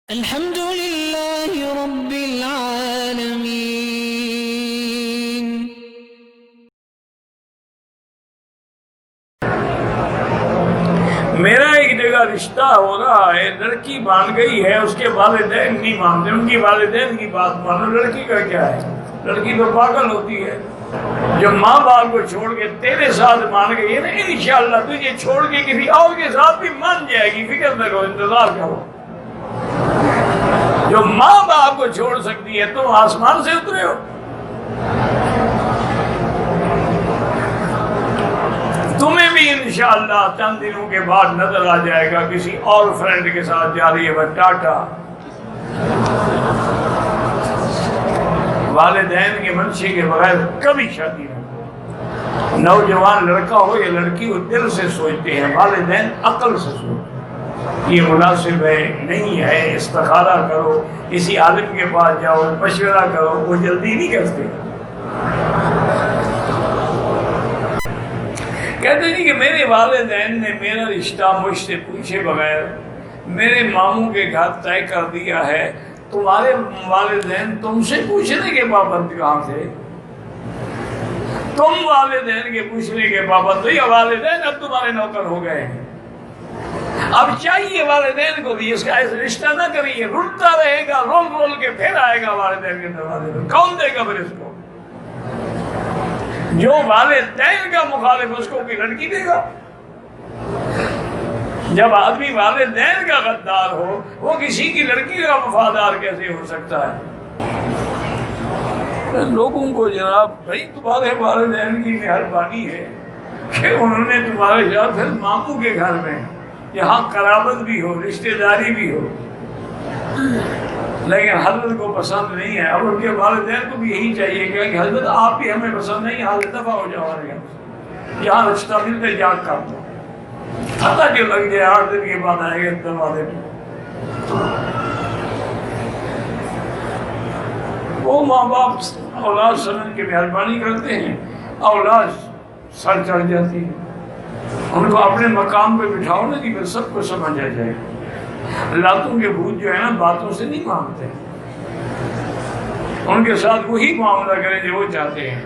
الحمد لله رب العالمين. میرا ایک جگہ رشتہ ہو رہا ہے، لڑکی مان گئی ہے، اس کے والدین نہیں مانتے، ان کی والدین کی بات مانو، لڑکی کا کیا ہے؟ لڑکی تو پاگل ہوتی ہے جو ماں باپ کو چھوڑ کے تیرے ساتھ مان گئی ہے نا، انشاءاللہ تجھے چھوڑ کے کسی اور کے ساتھ بھی مان جائے گی، فکر نہ کرو، انتظار کرو۔ جو ماں باپ کو چھوڑ سکتی ہے تم آسمان سے اترے ہو؟ تمہیں بھی انشاءاللہ چند دنوں کے بعد نظر آ جائے گا کسی اور فرینڈ کے ساتھ جا رہی ہے، وہ ٹاٹا۔ والدین کے منشے کے بغیر کبھی شادی نہیں۔ نوجوان لڑکا ہو یا لڑکی ہو دل سے سوچتے ہیں، والدین عقل سے سوچتے ہیں یہ مناسب ہے نہیں ہے، استخارہ کرو، کسی عالم کے پاس جاؤ، مشورہ کرو، وہ جلدی نہیں کرتے۔ کہتے ہیں کہ میرے والدین نے میرا رشتہ مجھ سے پوچھے بغیر میرے ماموں کے گھر طے کر دیا ہے، تمہارے والدین تم سے پوچھنے کے پابند کہاں تھے؟ تم والدین کے پوچھنے کے پابند تو یہ والدین اب تمہارے نوکر ہو گئے ہیں۔ اب چاہیے والدین کو بھی اس کا رشتہ نہ کریے، رلتا رہے گا، رول رول کے پھر آئے گا والدین کے دروازے پر، کون دے گا پھر اس کو؟ جو والدین کا مخالف اس کو کوئی لڑکی دے گا؟ جب آدمی والدین کا غدار ہو وہ کسی کی لڑکی کا وفادار کیسے ہو سکتا ہے؟ لوگوں کو جناب بھائی تمہارے والدین کی مہربانی ہے کہ انہوں نے تمہارے ساتھ ماموں کے گھر میں یہاں قرابت بھی ہو، رشتہ داری بھی ہو، لیکن حضرت کو پسند نہیں ہے۔ اب ان کے والدین کو بھی یہی چاہیے کہ حضرت آپ بھی ہمیں پسند نہیں، حضرت دفعہ ہو جاؤ ہمارے گھر، یہاں رشتہ ملتے جاگ کر دو، پتہ جو لگ جائے 8 دن کے بعد آئے گا دروازے پہ۔ وہ ماں باپ اولاد سمجھ کے مہربانی کرتے ہیں، اولاد سر چڑھ جاتی ہے۔ ان کو اپنے مقام پہ بٹھاؤ نا کہ پھر سب کو سمجھ آ جائے۔ لاتوں کے بھوت جو ہے نا باتوں سے نہیں مانتے، ان کے ساتھ وہی معاملہ کریں جو وہ چاہتے ہیں۔